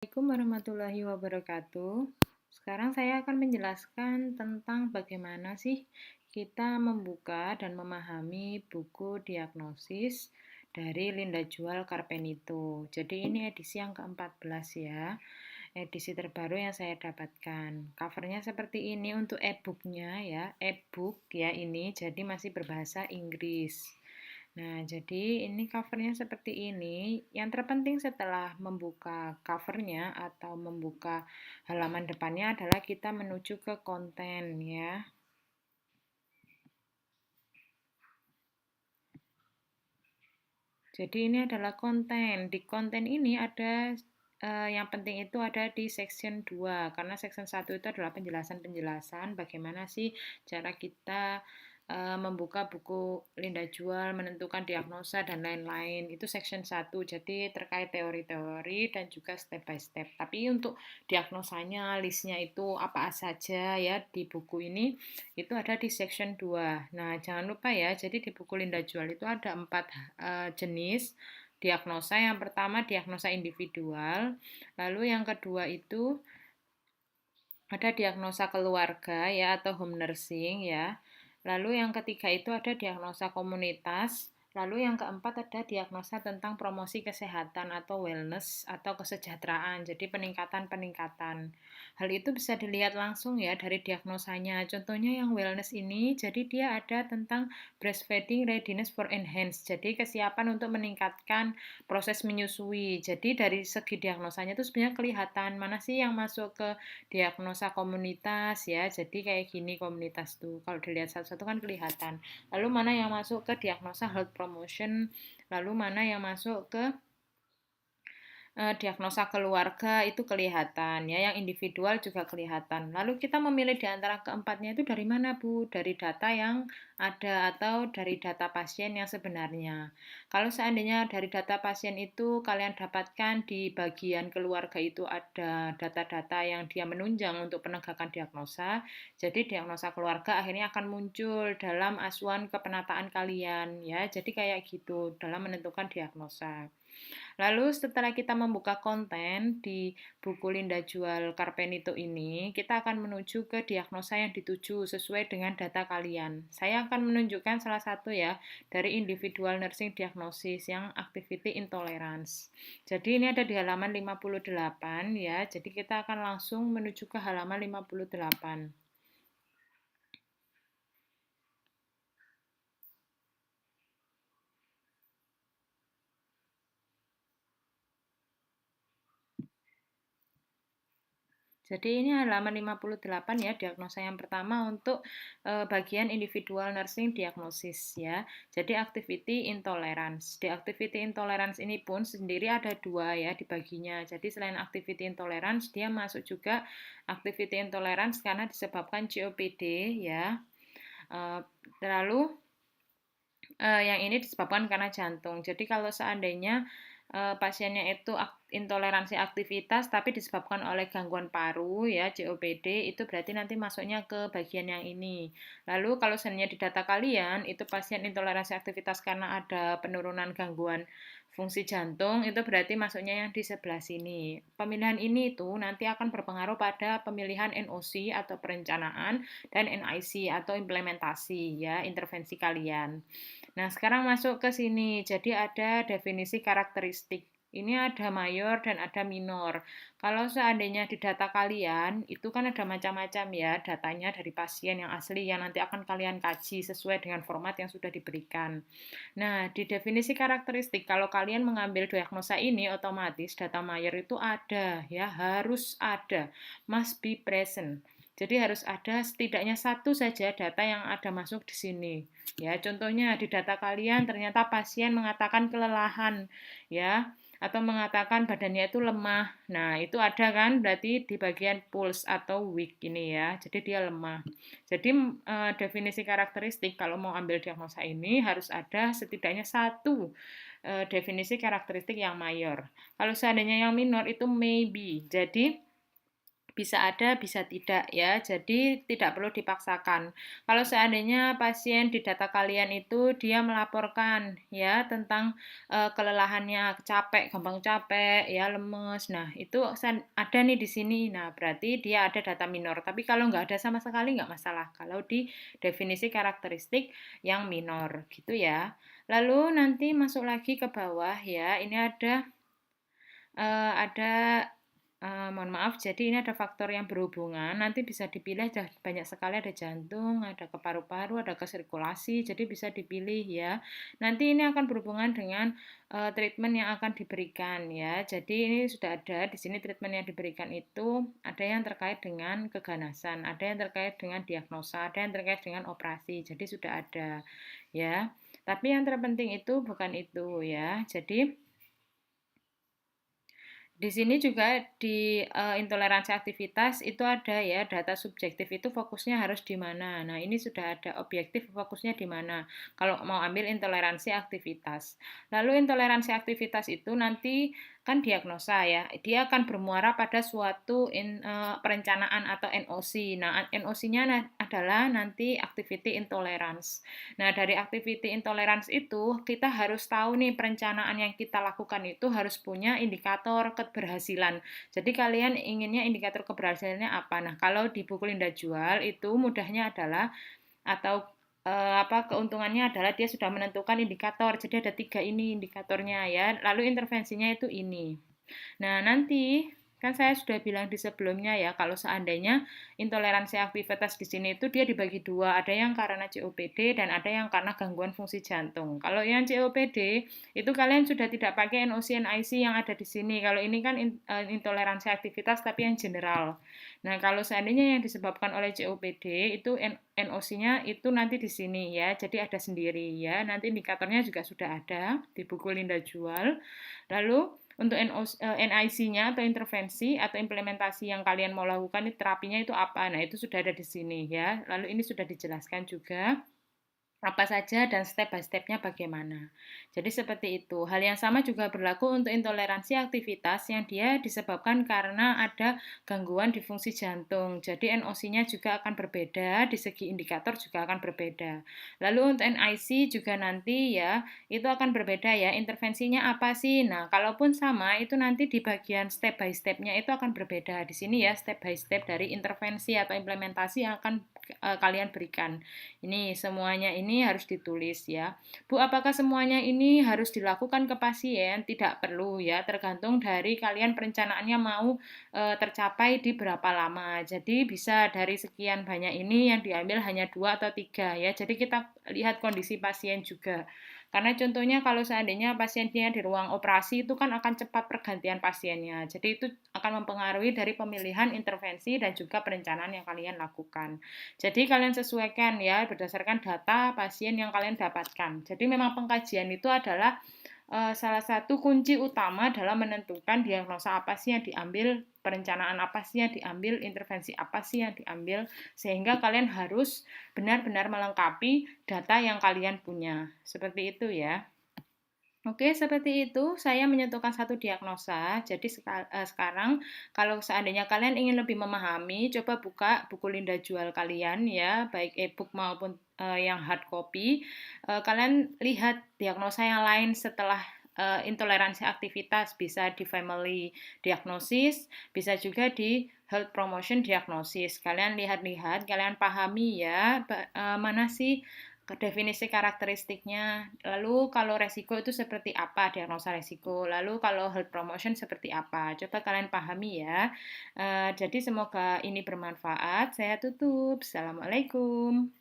Assalamualaikum warahmatullahi wabarakatuh. Sekarang saya akan menjelaskan tentang bagaimana sih kita membuka dan memahami buku diagnosis dari Linda Jual Carpenito. Jadi ini edisi yang ke-14 ya, edisi terbaru yang saya dapatkan. Covernya seperti ini untuk e-booknya ya, e-book ya ini, jadi masih berbahasa Inggris. Nah, jadi ini covernya seperti ini. Yang terpenting setelah membuka covernya atau membuka halaman depannya adalah kita menuju ke konten ya. Jadi ini adalah konten. Di konten ini ada yang penting itu ada di section 2 karena section 1 itu adalah penjelasan-penjelasan bagaimana sih cara kita membuka buku Linda Jual, menentukan diagnosa dan lain-lain. Itu section 1. Jadi terkait teori-teori dan juga step by step. Tapi untuk diagnosanya, listnya itu apa saja ya di buku ini itu ada di section 2. Nah, jangan lupa ya, jadi di buku Linda Jual itu ada 4 jenis diagnosa. Yang pertama diagnosa individual, lalu yang kedua itu ada diagnosa keluarga ya atau home nursing ya. Lalu yang ketiga itu ada diagnosa komunitas. Lalu yang keempat ada diagnosa tentang promosi kesehatan atau wellness atau kesejahteraan. Jadi peningkatan-peningkatan. Hal itu bisa dilihat langsung ya dari diagnosanya. Contohnya yang wellness ini, jadi dia ada tentang breastfeeding readiness for enhanced. Jadi kesiapan untuk meningkatkan proses menyusui. Jadi dari segi diagnosanya itu sebenarnya kelihatan mana sih yang masuk ke diagnosa komunitas ya. Jadi kayak gini komunitas tuh. Kalau dilihat satu-satu kan kelihatan. Lalu mana yang masuk ke diagnosa health promotion, lalu mana yang masuk ke diagnosa keluarga itu kelihatan ya, yang individual juga kelihatan. Lalu kita memilih di antara keempatnya itu dari mana, Bu? Dari data yang ada atau dari data pasien yang sebenarnya. Kalau seandainya dari data pasien itu kalian dapatkan di bagian keluarga itu ada data-data yang dia menunjang untuk penegakan diagnosa, jadi diagnosa keluarga akhirnya akan muncul dalam acuan kepenataan kalian ya. Jadi kayak gitu dalam menentukan diagnosa. Lalu setelah kita membuka konten di buku Linda Jual Carpenito ini, kita akan menuju ke diagnosa yang dituju sesuai dengan data kalian. Saya akan menunjukkan salah satu ya dari individual nursing diagnosis yang activity intolerance. Jadi ini ada di halaman 58 ya. Jadi kita akan langsung menuju ke halaman 58. Jadi ini halaman 58 ya, diagnosa yang pertama untuk bagian individual nursing diagnosis ya. Jadi activity intolerance. Di activity intolerance ini pun sendiri ada dua ya dibaginya. Jadi selain activity intolerance, dia masuk juga activity intolerance karena disebabkan COPD ya. Lalu yang ini disebabkan karena jantung. Jadi kalau seandainya pasiennya itu intoleransi aktivitas tapi disebabkan oleh gangguan paru ya COPD, itu berarti nanti masuknya ke bagian yang ini. Lalu kalau seandainya di data kalian itu pasien intoleransi aktivitas karena ada penurunan gangguan fungsi jantung, itu berarti masuknya yang di sebelah sini. Pemilihan ini itu nanti akan berpengaruh pada pemilihan NOC atau perencanaan dan NIC atau implementasi ya intervensi kalian. Nah, sekarang masuk ke sini. Jadi ada definisi karakteristik. Ini ada mayor dan ada minor. Kalau seandainya di data kalian, itu kan ada macam-macam ya datanya dari pasien yang asli yang nanti akan kalian kaji sesuai dengan format yang sudah diberikan. Nah, di definisi karakteristik, kalau kalian mengambil diagnosa ini, otomatis data mayor itu ada, ya harus ada, must be present. Jadi harus ada setidaknya satu saja data yang ada masuk di sini. Ya, contohnya di data kalian ternyata pasien mengatakan kelelahan, ya, atau mengatakan badannya itu lemah. Nah, itu ada kan berarti di bagian pulse atau weak ini ya. Jadi dia lemah. Jadi definisi karakteristik kalau mau ambil diagnosa ini harus ada setidaknya satu definisi karakteristik yang mayor. Kalau seandainya yang minor itu maybe. Jadi bisa ada, bisa tidak ya. Jadi tidak perlu dipaksakan. Kalau seandainya pasien di data kalian itu dia melaporkan ya tentang kelelahannya, capek, gampang capek, ya lemes. Nah, itu ada nih di sini. Nah, berarti dia ada data minor. Tapi kalau nggak ada sama sekali nggak masalah. Kalau di definisi karakteristik yang minor gitu ya. Lalu nanti masuk lagi ke bawah ya. Ini ada mohon maaf, jadi ini ada faktor yang berhubungan, nanti bisa dipilih banyak sekali, ada jantung, ada ke paru-paru, ada ke sirkulasi, jadi bisa dipilih ya. Nanti ini akan berhubungan dengan treatment yang akan diberikan ya. Jadi ini sudah ada di sini treatment yang diberikan itu ada yang terkait dengan keganasan, ada yang terkait dengan diagnosa, ada yang terkait dengan operasi. Jadi sudah ada ya. Tapi yang terpenting itu bukan itu ya. Jadi di sini juga di intoleransi aktivitas itu ada ya data subjektif itu fokusnya harus di mana. Nah, ini sudah ada objektif fokusnya di mana. Kalau mau ambil intoleransi aktivitas. Lalu intoleransi aktivitas itu nanti kan diagnosa ya. Dia akan bermuara pada suatu perencanaan atau NOC. Nah, NOC-nya adalah nanti activity intolerance. Nah, dari activity intolerance itu kita harus tahu nih perencanaan yang kita lakukan itu harus punya indikator keberhasilan. Jadi kalian inginnya indikator keberhasilannya apa? Nah, kalau di buku Linda Jual itu mudahnya adalah atau keuntungannya adalah dia sudah menentukan indikator. Jadi ada 3 ini indikatornya ya. Lalu intervensinya itu ini. Nah, nanti kan saya sudah bilang di sebelumnya ya, kalau seandainya intoleransi aktivitas di sini itu dia dibagi dua, ada yang karena COPD dan ada yang karena gangguan fungsi jantung. Kalau yang COPD itu kalian sudah tidak pakai NOC NIC yang ada di sini. Kalau ini kan intoleransi aktivitas tapi yang general. Nah, kalau seandainya yang disebabkan oleh COPD itu NOC-nya itu nanti di sini ya. Jadi ada sendiri ya. Nanti indikatornya juga sudah ada di buku Linda Jual. Lalu untuk NIC-nya atau intervensi atau implementasi yang kalian mau lakukan terapinya itu apa? Nah, itu sudah ada di sini ya. Lalu ini sudah dijelaskan juga apa saja dan step by step-nya bagaimana. Jadi seperti itu. Hal yang sama juga berlaku untuk intoleransi aktivitas yang dia disebabkan karena ada gangguan di fungsi jantung. Jadi NOC-nya juga akan berbeda, di segi indikator juga akan berbeda. Lalu untuk NIC juga nanti ya, itu akan berbeda ya. Intervensinya apa sih? Nah, kalaupun sama, itu nanti di bagian step by step-nya itu akan berbeda. Di sini ya, step by step dari intervensi atau implementasi yang akan kalian berikan. Ini semuanya ini harus ditulis ya. Bu, apakah semuanya ini harus dilakukan ke pasien? Tidak perlu ya, tergantung dari kalian perencanaannya mau tercapai di berapa lama. Jadi bisa dari sekian banyak ini yang diambil hanya 2 atau 3 ya. Jadi kita lihat kondisi pasien juga. Karena contohnya kalau seandainya pasiennya di ruang operasi itu kan akan cepat pergantian pasiennya. Jadi itu akan mempengaruhi dari pemilihan intervensi dan juga perencanaan yang kalian lakukan. Jadi kalian sesuaikan ya berdasarkan data pasien yang kalian dapatkan. Jadi memang pengkajian itu adalah salah satu kunci utama dalam menentukan diagnosa apa sih yang diambil, perencanaan apa sih yang diambil, intervensi apa sih yang diambil, sehingga kalian harus benar-benar melengkapi data yang kalian punya. Seperti itu ya. Oke, seperti itu saya menyentuhkan satu diagnosa. Jadi sekarang kalau seandainya kalian ingin lebih memahami, coba buka buku Linda Jual kalian ya, baik e-book maupun yang hard copy. Kalian lihat diagnosa yang lain setelah intoleransi aktivitas, bisa di family diagnosis, bisa juga di health promotion diagnosis. Kalian lihat-lihat, kalian pahami ya, mana sih definisi karakteristiknya, lalu kalau resiko itu seperti apa, diagnosa resiko, lalu kalau health promotion seperti apa, coba kalian pahami ya. Jadi semoga ini bermanfaat, saya tutup, Assalamualaikum.